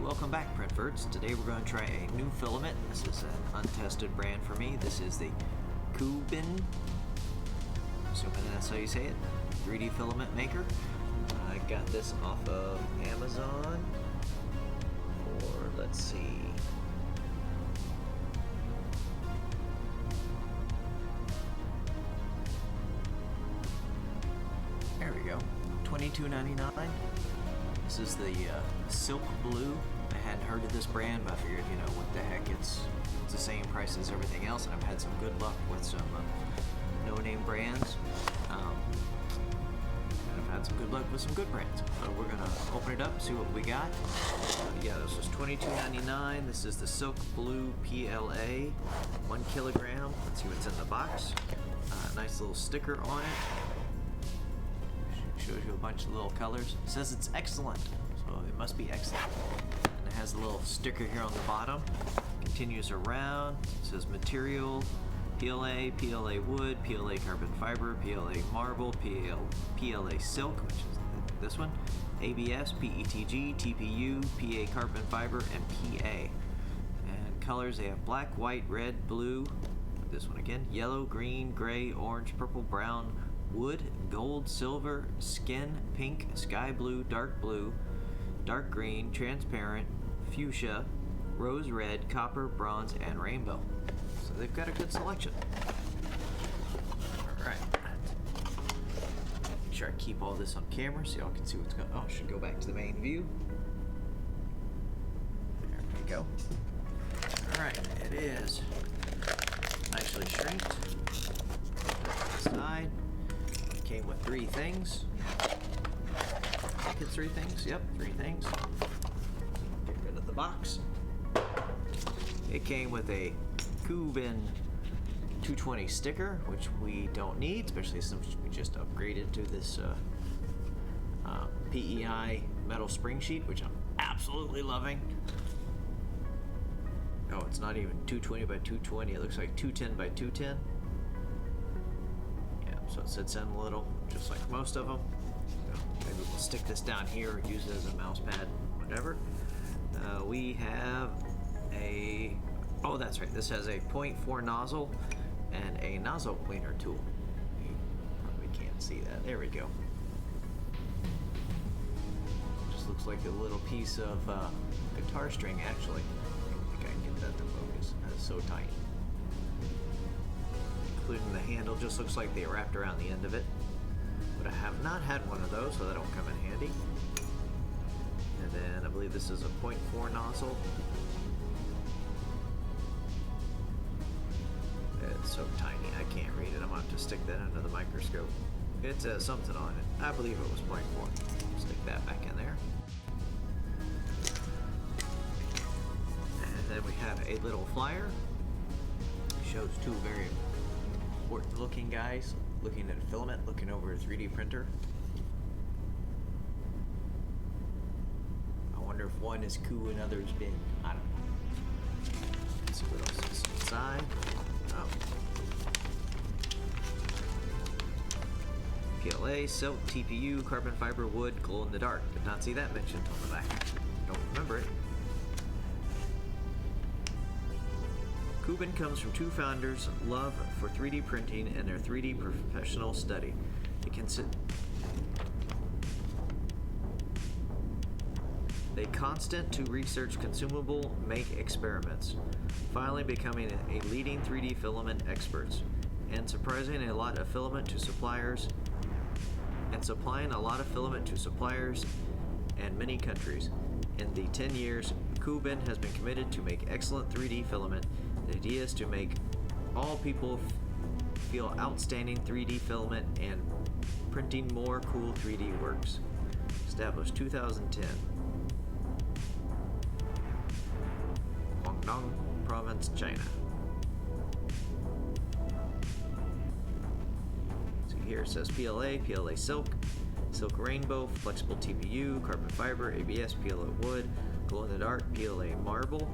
welcome back, Printverts. Today we're going to try a new filament. This is an untested brand for me. This is the CooBeen, assuming that's how you say it, 3D filament maker. I got this off of Amazon for, let's see, there we go, $22.99. This is the Silk Blue. I hadn't heard of this brand, but I figured, you know, what the heck, it's the same price as everything else, and I've had some good luck with some no-name brands. And I've had some good luck with some good brands. So we're gonna open it up, see what we got. Yeah, this was $22.99. This is the Silk Blue PLA, 1 kilogram. Let's see what's in the box. Nice little sticker on it. Shows you a bunch of little colors. It says it's excellent, so it must be excellent. And it has a little sticker here on the bottom. Continues around. It says material, PLA, PLA wood, PLA carbon fiber, PLA marble, PLA silk, which is this one, ABS, PETG, TPU, PA carbon fiber, and PA. And colors, they have black, white, red, blue, this one again, yellow, green, gray, orange, purple, brown, wood, gold, silver, skin, pink, sky blue, dark green, transparent, fuchsia, rose red, copper, bronze, and rainbow. So they've got a good selection. Alright. Make sure I keep all this on camera so y'all can see what's going on. Oh, I should go back to the main view. There we go. Alright, it is nicely shrinked. Side. Came with 3 things. I think it's 3 things. Yep, 3 things. Get rid of the box. It came with a CooBeen 220 sticker, which we don't need, especially since we just upgraded to this PEI metal spring sheet, which I'm absolutely loving. Oh, it's not even 220 by 220. It looks like 210 by 210. So it sits in a little, just like most of them. So maybe we'll stick this down here, use it as a mouse pad, whatever. We have a, oh that's right, this has a 0.4 nozzle and a nozzle cleaner tool. You probably can't see that. There we go. Just looks like a little piece of guitar string, actually. I think I can get that to focus. That is so tiny. Including the handle, just looks like they wrapped around the end of it. But I have not had one of those, so that'll come in handy. And then I believe this is a 0.4 nozzle. It's so tiny, I can't read it. I'm gonna have to stick that under the microscope. It says something on it. I believe it was 0.4. Stick that back in there. And then we have a little flyer. Shows 2 very important looking guys looking at a filament, looking over a 3D printer. I wonder if one is Coo and other's Bin. I don't know. Let's see what else is inside. Oh. PLA, silk, TPU, carbon fiber, wood, glow in the dark. Did not see that mentioned on the back. Don't remember it. CooBeen comes from 2 founders' love for 3D printing and their 3D professional study. They constant to research consumable, make experiments, finally becoming a leading 3D filament experts, and supplying a lot of filament to suppliers, and many countries. In the 10 years, CooBeen has been committed to make excellent 3D filament. The idea is to make all people feel outstanding 3D filament and printing more cool 3D works. Established 2010. Guangdong Province, China. So here it says PLA, PLA silk, silk rainbow, flexible TPU, carbon fiber, ABS, PLA wood, glow in the dark, PLA marble,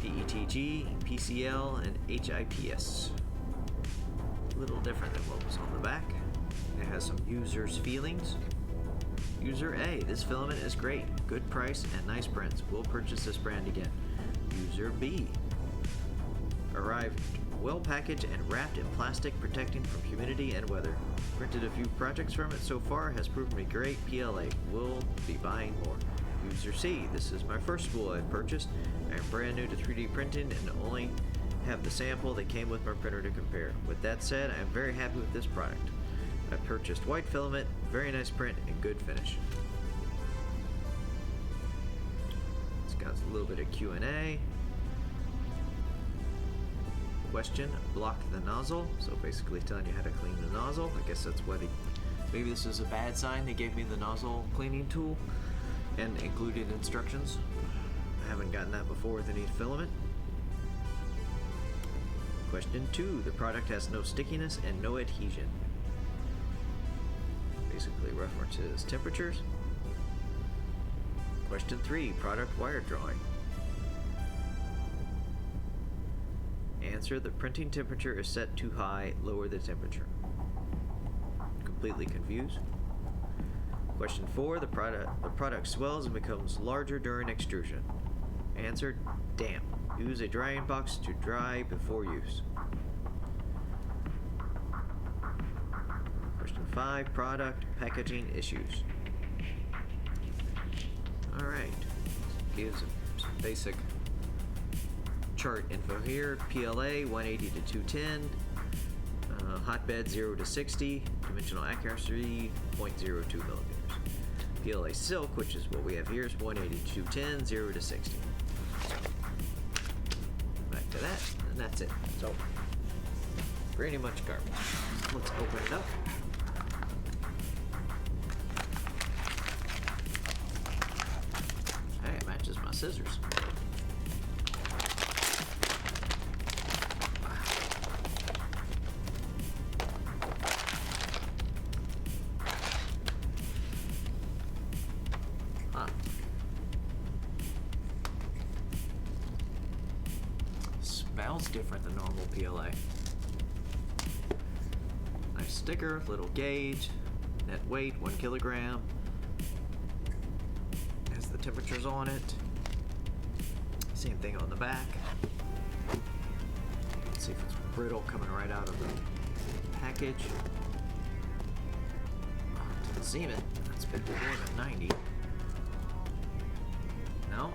PETG, PCL, and HIPS. A little different than what was on the back. It has some users' feelings. User A, this filament is great. Good price and nice prints. We'll purchase this brand again. User B, arrived well packaged and wrapped in plastic, protecting from humidity and weather. Printed a few projects from it so far, has proven to be great. PLA, will be buying more. User C, this is my first spool I've purchased. I am brand new to 3D printing and only have the sample that came with my printer to compare. With that said, I am very happy with this product. I purchased white filament, very nice print, and good finish. It's got a little bit of Q&A. Question, block the nozzle. So basically telling you how to clean the nozzle. I guess that's what maybe this is a bad sign. They gave me the nozzle cleaning tool and included instructions. I haven't gotten that before with any filament. Question 2, the product has no stickiness and no adhesion. Basically references temperatures. Question 3, product wire drawing. Answer, the printing temperature is set too high, lower the temperature. Completely confused. Question 4, the product swells and becomes larger during extrusion. Answer, damp. Use a drying box to dry before use. Question 5, product packaging issues. Alright, gives some basic chart info here. PLA 180 to 210, hotbed 0 to 60, dimensional accuracy 0.02 millimeters. PLA silk, which is what we have here, is 180 to 210, 0 to 60. Back to that, and that's it. So, pretty much garbage. Let's open it up. Hey, it matches my scissors. Smells different than normal PLA. Nice sticker, little gauge, net weight 1 kilogram. Has the temperatures on it. Same thing on the back. Let's see if it's brittle coming right out of the package. Didn't seem it. That's been more than 90. No.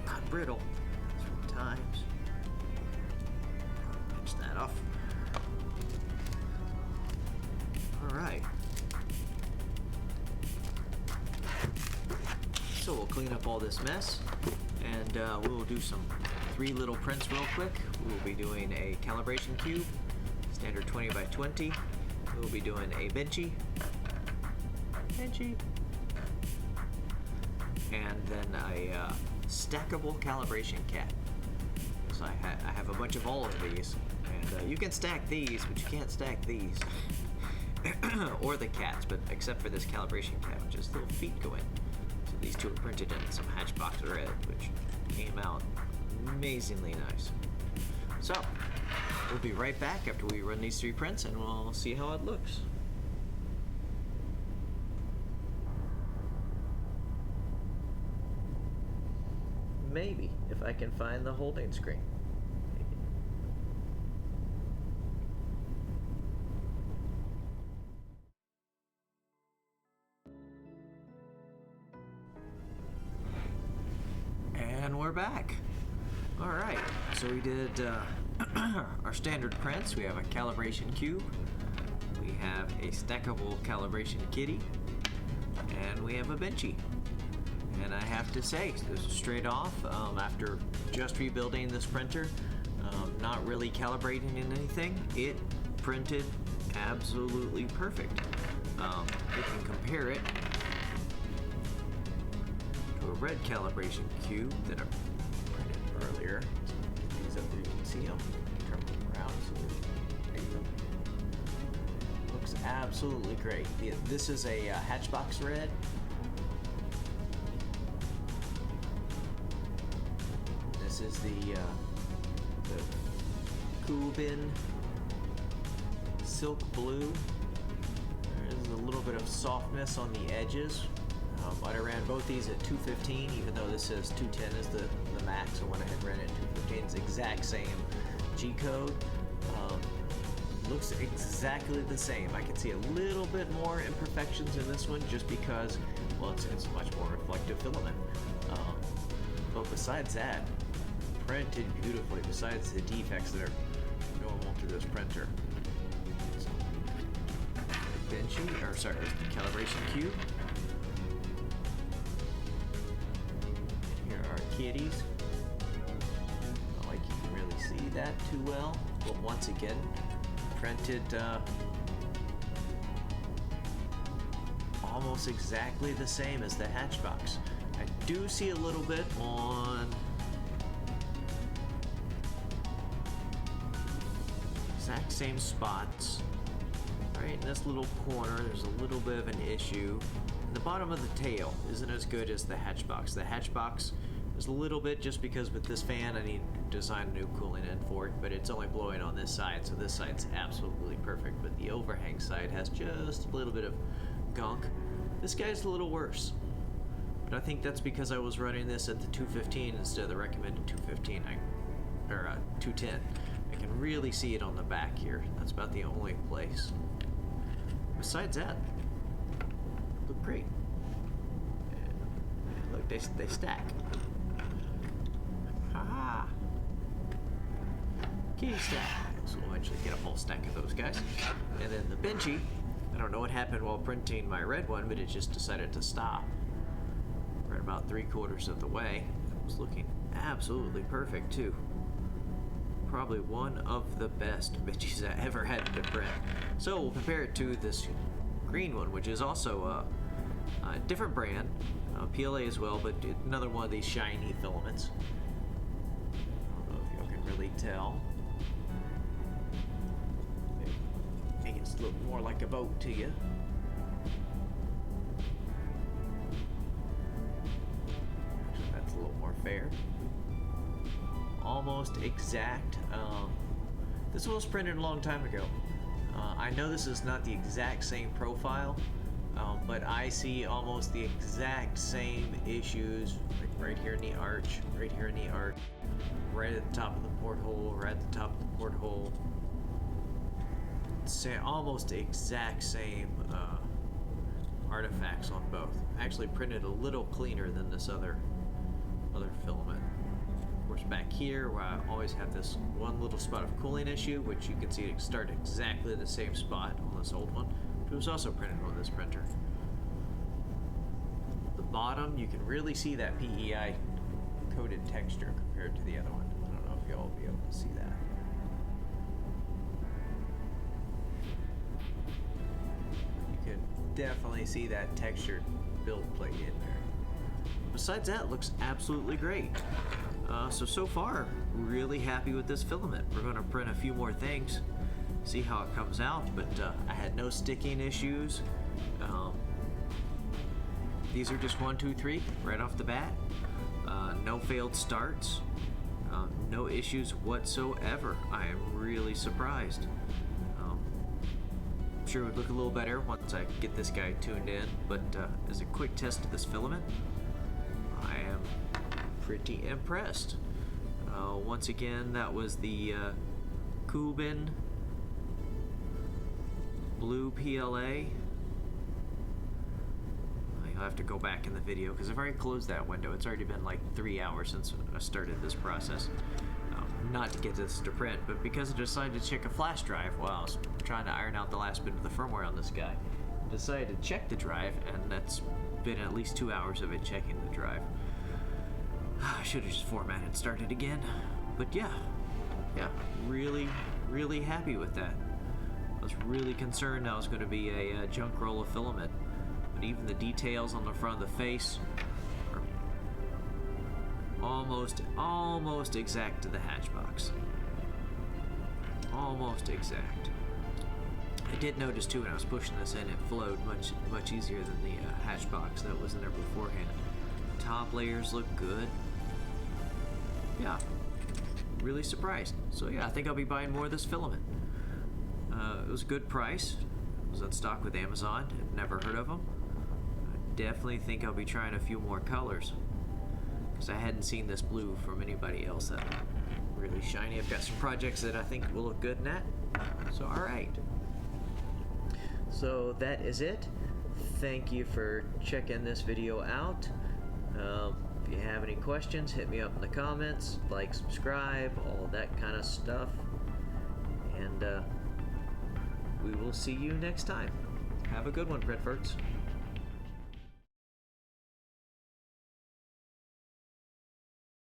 Not brittle. Times. Pinch that off. Alright. So we'll clean up all this mess and we'll do some 3 little prints real quick. We'll be doing a calibration cube, standard 20 by 20. We'll be doing a benchy. And then a stackable calibration cat. So I have a bunch of all of these, and you can stack these, but you can't stack these, or the cats, but except for this calibration cat, which is little feet go in. So these two are printed in some Hatchbox Red, which came out amazingly nice. So we'll be right back after we run these 3 prints, and we'll see how it looks. Maybe, if I can find the holding screen. And we're back. Alright, so we did our standard prints. We have a calibration cube, we have a stackable calibration kitty, and we have a benchy. And I have to say, this is straight off, after just rebuilding this printer, not really calibrating in anything, it printed absolutely perfect. You can compare it to a red calibration cube that I printed earlier. These up there, you can see them. Turn them around so there you go. Looks absolutely great. This is a Hatchbox Red. This is the CooBeen Silk Blue. There's a little bit of softness on the edges. But I ran both these at 215, even though this says 210 is the max. I went ahead and ran it at 215. It's the exact same G code. Looks exactly the same. I can see a little bit more imperfections in this one just because, well, it's much more reflective filament. But besides that, printed beautifully, besides the defects that are normal to this printer. So, calibration cube. Here are kitties. Not like you can really see that too well, but once again, printed almost exactly the same as the Hatchbox. I do see a little bit on exact same spots. Right in this little corner, there's a little bit of an issue. The bottom of the tail isn't as good as the Hatchbox. The Hatchbox is a little bit just because with this fan I need to design a new cooling end for it, but it's only blowing on this side, so this side's absolutely perfect. But the overhang side has just a little bit of gunk. This guy's a little worse. But I think that's because I was running this at the 215 instead of the recommended 215 or 210. I can really see it on the back here. That's about the only place. Besides that, look great. And look, they stack. Ha! Kitty stack. So we'll eventually get a full stack of those guys. And then the Benchy. I don't know what happened while printing my red one, but it just decided to stop. Right about 3/4 of the way. It was looking absolutely perfect too. Probably one of the best Benchys I ever had to print. So we'll compare it to this green one, which is also a different brand, PLA as well, but another one of these shiny filaments. I don't know if y'all can really tell. Make it look more like a boat to you. That's a little more fair. Almost exact. This one was printed a long time ago. I know this is not the exact same profile, but I see almost the exact same issues, like right here in the arch, right here in the arch, right at the top of the porthole, right at the top of the porthole. Almost exact same artifacts on both. Actually printed a little cleaner than this other filament. Of course, back here where I always have this one little spot of cooling issue, which you can see it start exactly the same spot on this old one. It was also printed on this printer. The bottom, you can really see that PEI coated texture compared to the other one. I don't know if y'all will be able to see that. You can definitely see that textured build plate in there. Besides that, it looks absolutely great. So far, really happy with this filament. We're going to print a few more things, see how it comes out, but I had no sticking issues. These are just 1, 2, 3 right off the bat. No failed starts, no issues whatsoever. I am really surprised. I'm sure it would look a little better once I get this guy tuned in, but as a quick test of this filament, I am pretty impressed. Once again, that was the CooBeen blue PLA. I'll have to go back in the video because I've already closed that window. It's already been like 3 hours since I started this process. Not to get this to print, but because I decided to check a flash drive while I was trying to iron out the last bit of the firmware on this guy. I decided to check the drive, and that's been at least 2 hours of it checking the drive. I should have just formatted and started again. But yeah, really, really happy with that. I was really concerned that was going to be a junk roll of filament. But even the details on the front of the face are almost exact to the Hatchbox. Almost exact. I did notice too when I was pushing this in, it flowed much easier than the Hatchbox that was in there beforehand. Top layers look good. Yeah, really surprised. So yeah, I think I'll be buying more of this filament. It was a good price. was in stock with Amazon. I've never heard of them. I definitely think I'll be trying a few more colors, because I hadn't seen this blue from anybody else that really shiny. I've got some projects that I think will look good in that. So alright. So that is it. Thank you for checking this video out. If you have any questions, hit me up in the comments, like, subscribe, all that kind of stuff. And we will see you next time. Have a good one, Redfords.